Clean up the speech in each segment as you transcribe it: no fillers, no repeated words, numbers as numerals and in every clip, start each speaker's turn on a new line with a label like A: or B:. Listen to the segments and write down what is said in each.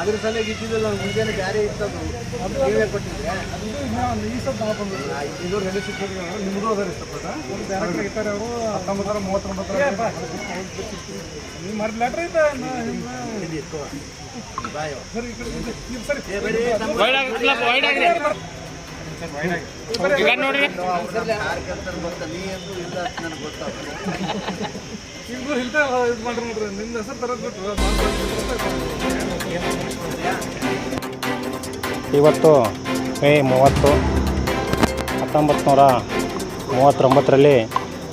A: ಅದ್ರ ಸಲುವಾಗಿ ಇಟ್ಟಿದ್ದಲ್ಲ ಮುಂಜಾನೆ ಬ್ಯಾರೆ ಇರ್ತದ್ದು ನೀವೇ ಕೊಟ್ಟಿದ್ರೆ ಈ ಸಬ್ ಇದು ರೆಡಿ ಸಿಕ್ಕಿದ್ರೆ ನಿಮ್ಮದು ಅದರ ಇಷ್ಟಪಟ್ಟ ಒಂದು ಬ್ಯಾರೆ ಇರ್ತಾರೆ ಅವರು 1939 ನೀವು ಮಾಡಿ ಲೆಟರ್ ಐತೆ ಇಲ್ಲಿ ಇತ್ತು ಬಾಯ್ ಸರಿ ಸರಿ ವೈಡ್ ಆಗಿ ಈಗ ನೋಡ್ರಿ ಕಾರ್ಯಕರ್ತರು ಬರ್ತಾರೆ ನೀ ಎಂದು ಇಲ್ಲ ನನಗೆ ಗೊತ್ತಾಗ್ತದೆ ಇದು ಹಿಂದೆ ಇದು ಮಾಡ್ರಿ ನೋಡ್ರಿ ನಿಮ್ಮ ಹೆಸರು ತರದ್ ಬಿಟ್ಟು
B: ಇವತ್ತು ಮೇ 30, 1939ರಲ್ಲಿ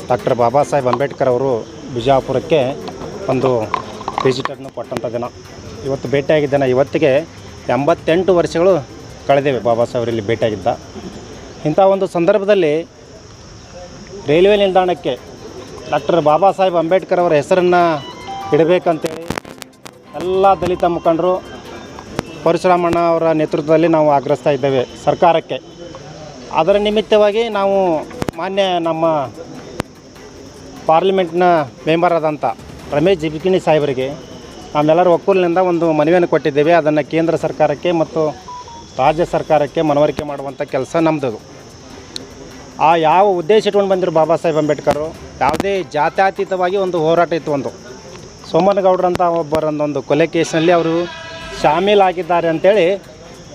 B: ಡಾಕ್ಟರ್ ಬಾಬಾ ಸಾಹೇಬ್ ಅಂಬೇಡ್ಕರ್ ಅವರು ಬಿಜಾಪುರಕ್ಕೆ ಒಂದು ವಿಸಿಟರ್ನ ಕೊಟ್ಟಂಥ ದಿನ. ಇವತ್ತು ಭೇಟಿಯಾಗಿದ್ದ ದಿನ. ಇವತ್ತಿಗೆ 88 ವರ್ಷಗಳು ಕಳೆದಿವೆ ಬಾಬಾ ಸಾಹೇಬರು ಇಲ್ಲಿ ಭೇಟಿಯಾಗಿದ್ದ. ಇಂಥ ಒಂದು ಸಂದರ್ಭದಲ್ಲಿ ರೈಲ್ವೆ ನಿಲ್ದಾಣಕ್ಕೆ ಡಾಕ್ಟರ್ ಬಾಬಾ ಸಾಹೇಬ್ ಅಂಬೇಡ್ಕರ್ ಅವರ ಹೆಸರನ್ನು ಇಡಬೇಕಂತೇಳಿ ಎಲ್ಲ ದಲಿತ ಮುಖಂಡರು ಪರಶುರಾಮಣ್ಣ ಅವರ ನೇತೃತ್ವದಲ್ಲಿ ನಾವು ಆಗ್ರಹಿಸ್ತಾ ಇದ್ದೇವೆ ಸರ್ಕಾರಕ್ಕೆ. ಅದರ ನಿಮಿತ್ತವಾಗಿ ನಾವು ಮಾನ್ಯ ನಮ್ಮ ಪಾರ್ಲಿಮೆಂಟ್ನ ಮೆಂಬರ್ ಆದಂಥ ರಮೇಶ್ ಜಿಗಜಿಣಗಿ ಸಾಹೇಬರಿಗೆ ನಾವೆಲ್ಲರೂ ಒಕ್ಕೂಲಿನಿಂದ ಒಂದು ಮನವಿಯನ್ನು ಕೊಟ್ಟಿದ್ದೇವೆ. ಅದನ್ನು ಕೇಂದ್ರ ಸರ್ಕಾರಕ್ಕೆ ಮತ್ತು ರಾಜ್ಯ ಸರ್ಕಾರಕ್ಕೆ ಮನವರಿಕೆ ಮಾಡುವಂಥ ಕೆಲಸ ನಮ್ಮದು. ಆ ಯಾವ ಉದ್ದೇಶ ಇಟ್ಕೊಂಡು ಬಂದಿರೋ ಬಾಬಾ ಸಾಹೇಬ್ ಅಂಬೇಡ್ಕರು ಯಾವುದೇ ಜಾತ್ಯತೀತವಾಗಿ ಒಂದು ಹೋರಾಟ ಇತ್ತು. ಒಂದು ಸೋಮನಗೌಡರಂಥ ಒಬ್ಬರೊಂದೊಂದು ಕೊಲೆ ಕೇಸ್ನಲ್ಲಿ ಅವರು ಶಾಮೀಲಾಗಿದ್ದಾರೆ ಅಂಥೇಳಿ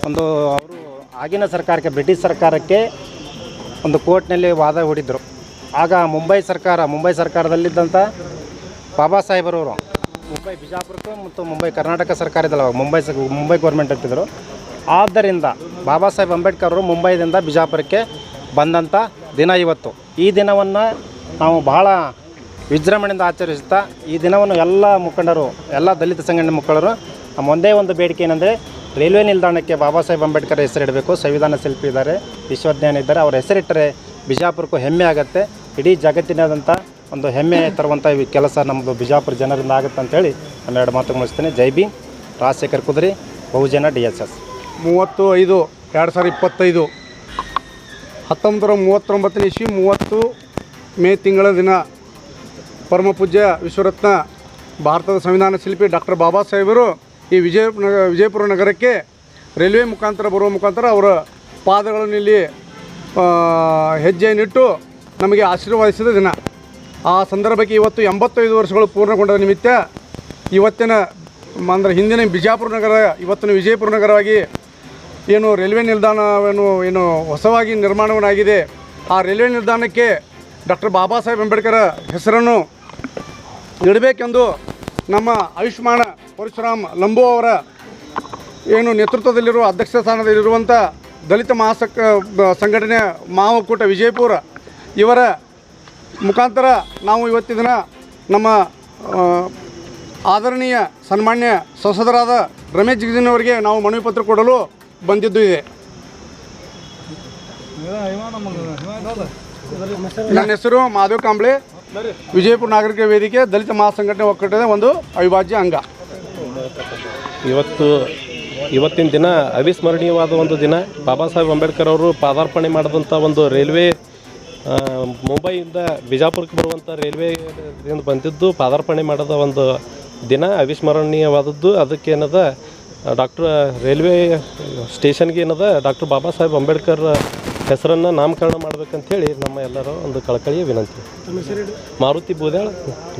B: ಒಂದು ಅವರು ಆಗಿನ ಸರ್ಕಾರಕ್ಕೆ ಬ್ರಿಟಿಷ್ ಸರ್ಕಾರಕ್ಕೆ ಒಂದು ಕೋರ್ಟ್ನಲ್ಲಿ ವಾದ ಹೂಡಿದರು. ಆಗ ಮುಂಬೈ ಸರ್ಕಾರದಲ್ಲಿದ್ದಂಥ ಬಾಬಾ ಸಾಹೇಬರವರು ಮುಂಬೈ ಬಿಜಾಪುರಕ್ಕೂ ಮತ್ತು ಮುಂಬೈ ಕರ್ನಾಟಕ ಸರ್ಕಾರ ಇದ್ದಲ್ಲ ಮುಂಬೈ ಗೌರ್ಮೆಂಟ್ ಅಂತಿದ್ದರು. ಆದ್ದರಿಂದ ಬಾಬಾ ಸಾಹೇಬ್ ಅಂಬೇಡ್ಕರ್ ಅವರು ಮುಂಬೈದಿಂದ ಬಿಜಾಪುರಕ್ಕೆ ಬಂದಂಥ ದಿನ ಇವತ್ತು. ಈ ದಿನವನ್ನು ನಾವು ಬಹಳ ವಿಜೃಂಭಣೆಯಿಂದ ಆಚರಿಸುತ್ತಾ ಈ ದಿನವನ್ನು ಎಲ್ಲ ಮುಖಂಡರು, ಎಲ್ಲ ದಲಿತ ಸಂಘಟನೆ ಮುಖಂಡರು ನಮ್ಮ ಒಂದೇ ಒಂದು ಬೇಡಿಕೆ ಏನಂದರೆ ರೈಲ್ವೆ ನಿಲ್ದಾಣಕ್ಕೆ ಬಾಬಾ ಸಾಹೇಬ್ ಅಂಬೇಡ್ಕರ್ ಹೆಸರಿಡಬೇಕು. ಸಂವಿಧಾನ ಶಿಲ್ಪಿ ಇದ್ದಾರೆ, ವಿಶ್ವಜ್ಞಾನಿ ಇದ್ದಾರೆ. ಅವ್ರ ಹೆಸರಿಟ್ಟರೆ ಬಿಜಾಪುರಕ್ಕೂ ಹೆಮ್ಮೆ ಆಗುತ್ತೆ. ಇಡೀ ಜಗತ್ತಿನಾದಂಥ ಒಂದು ಹೆಮ್ಮೆ ತರುವಂಥ ಕೆಲಸ ನಮ್ಮದು ಬಿಜಾಪುರ ಜನರಿಂದ ಆಗುತ್ತೆ ಅಂತೇಳಿ ನಾನು 2 ಮಾತು ಮುಗಿಸ್ತೇನೆ. ಜೈ ಭೀಮ್. ರಾಜಶೇಖರ್ ಕುದುರೆ, ಬಹುಜನ DSS.
A: 30/5/2025 1939 ಇಸ್ವಿ 30 ಮೇ ತಿಂಗಳ ದಿನ ಪರಮ ಪೂಜ್ಯ ವಿಶ್ವರತ್ನ ಭಾರತದ ಸಂವಿಧಾನ ಶಿಲ್ಪಿ ಡಾಕ್ಟರ್ ಬಾಬಾ ಸಾಹೇಬರು ಈ ವಿಜಯಪುರ ನಗರಕ್ಕೆ ರೈಲ್ವೆ ಮುಖಾಂತರ ಬರುವ ಮುಖಾಂತರ ಅವರ ಪಾದಗಳನ್ನು ಇಲ್ಲಿ ಹೆಜ್ಜೆಯನ್ನಿಟ್ಟು ನಮಗೆ ಆಶೀರ್ವದಿಸಿದ ದಿನ. ಆ ಸಂದರ್ಭಕ್ಕೆ ಇವತ್ತು 85 ವರ್ಷಗಳು ಪೂರ್ಣಗೊಂಡ ನಿಮಿತ್ತ ಇವತ್ತಿನ ಅಂದರೆ ಹಿಂದಿನ ಬಿಜಾಪುರ ನಗರ ಇವತ್ತಿನ ವಿಜಯಪುರ ನಗರವಾಗಿ ಏನು ರೈಲ್ವೆ ನಿಲ್ದಾಣವನ್ನು ಹೊಸವಾಗಿ ನಿರ್ಮಾಣವಾಗಿದೆ. ಆ ರೈಲ್ವೆ ನಿಲ್ದಾಣಕ್ಕೆ ಡಾಕ್ಟರ್ ಬಾಬಾ ಸಾಹೇಬ್ ಅಂಬೇಡ್ಕರ್ ಹೆಸರನ್ನು ಇಡಬೇಕೆಂದು ನಮ್ಮ ಆಯುಷ್ಮಾನ್ ಪರಶುರಾಮ್ ಲಂಬೋ ಅವರ ಏನು ನೇತೃತ್ವದಲ್ಲಿರುವ ಅಧ್ಯಕ್ಷ ಸ್ಥಾನದಲ್ಲಿರುವಂಥ ದಲಿತ ಸಂಘಟನೆ ಮಹಾಒಕ್ಕೂಟ ವಿಜಯಪುರ ಇವರ ಮುಖಾಂತರ ನಾವು ಇವತ್ತಿನ ನಮ್ಮ ಆದರಣೀಯ ಸನ್ಮಾನ್ಯ ಸಂಸದರಾದ ರಮೇಶ್ ಜಿಗಜಿಣಗಿ ಅವರಿಗೆ ನಾವು ಮನವಿ ಪತ್ರ ಕೊಡಲು ಬಂದಿದ್ದು ಇದೆ. ನನ್ನ ಹೆಸರು ಮಾಧವ್ ಕಾಂಬ್ಳೆ, ವಿಜಯಪುರ ನಾಗರಿಕ ವೇದಿಕೆ ದಲಿತ ಮಹಾಸಂಘಟನೆ ಒಕ್ಕೂಟದ ಒಂದು ಅವಿಭಾಜ್ಯ ಅಂಗ.
C: ಇವತ್ತಿನ ದಿನ ಅವಿಸ್ಮರಣೀಯವಾದ ಒಂದು ದಿನ. ಬಾಬಾ ಸಾಹೇಬ್ ಅಂಬೇಡ್ಕರ್ ಅವರು ಪಾದಾರ್ಪಣೆ ಮಾಡಿದಂಥ ಒಂದು ರೈಲ್ವೆ ಮುಂಬೈಯಿಂದ ಬಿಜಾಪುರಕ್ಕೆ ಬರುವಂಥ ರೈಲ್ವೆಯಿಂದ ಬಂದಿದ್ದು ಪಾದಾರ್ಪಣೆ ಮಾಡಿದ ಒಂದು ದಿನ ಅವಿಸ್ಮರಣೀಯವಾದದ್ದು. ಅದಕ್ಕೇನದ ರೈಲ್ವೆ ಸ್ಟೇಷನ್ಗೆ ಏನದ ಡಾಕ್ಟರ್ ಬಾಬಾ ಸಾಹೇಬ್ ಅಂಬೇಡ್ಕರ್ ಹೆಸರನ್ನು ನಾಮಕರಣ ಮಾಡಬೇಕಂಥೇಳಿ ನಮ್ಮ ಎಲ್ಲರ ಒಂದು ಕಳಕಳಿಯ ವಿನಂತಿ. ಮಾರುತಿ ಬೂದ್ಯಾಳ್,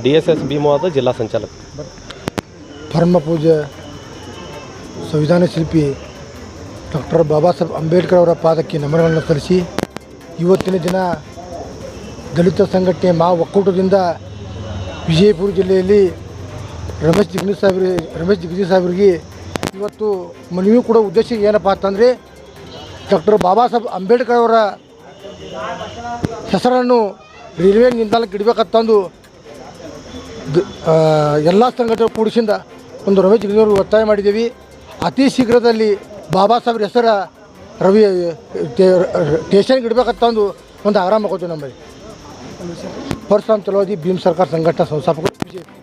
C: DSS ಭೀಮವಾದ ಜಿಲ್ಲಾ ಸಂಚಾಲಕ.
D: ಪರಮ ಪೂಜ್ಯ ಸಂವಿಧಾನ ಶಿಲ್ಪಿ ಡಾಕ್ಟರ್ ಬಾಬಾ ಸಾಹೇಬ್ ಅಂಬೇಡ್ಕರ್ ಅವರ ಪಾದಕ್ಕೆ ನಮನಗಳನ್ನು ಸಲ್ಲಿಸಿ ಇವತ್ತಿನ ದಿನ ದಲಿತ ಸಂಘಟನೆ ಮಹಾ ಒಕ್ಕೂಟದಿಂದ ವಿಜಯಪುರ ಜಿಲ್ಲೆಯಲ್ಲಿ ರಮೇಶ್ ಜಿಗಜಿಣಗಿ ಸಾಹೇಬರಿಗೆ ಇವತ್ತು ಮನವಿ ಕೊಡೋ ಉದ್ದೇಶ ಏನಪ್ಪ ಅಂತಂದರೆ ಡಾಕ್ಟರ್ ಬಾಬಾ ಸಾಹೇಬ್ ಅಂಬೇಡ್ಕರ್ ಅವರ ಹೆಸರನ್ನು ರೈಲ್ವೆ ನಿಲ್ದಾಣಕ್ಕೆ ಇಡಬೇಕಂತಂದು ಎಲ್ಲ ಸಂಘಟನೆ ಕೂಡಿಸಿಂದ ಒಂದು ರಮೇಶ್ ಜಿಗಜಿಣಗಿ ಅವರು ಒತ್ತಾಯ ಮಾಡಿದ್ದೀವಿ. ಅತಿ ಶೀಘ್ರದಲ್ಲಿ ಬಾಬಾ ಸಾಹೇಬ್ರ ಹೆಸರ ಸ್ಟೇಷನ್ಗೆ ಇಡಬೇಕಂತಂದು ಒಂದು ಆಗ್ರಹ ಮಾಡ್ಕೋತೀವಿ. ನಮ್ಮಲ್ಲಿ ಪರಶುರಾಮ್ ಚಲವಾದಿ ಭೀಮ್ ಸರ್ಕಾರ ಸಂಘಟನಾ ಸಂಸ್ಥಾಪಕರು ವಿಜಯಪುರ.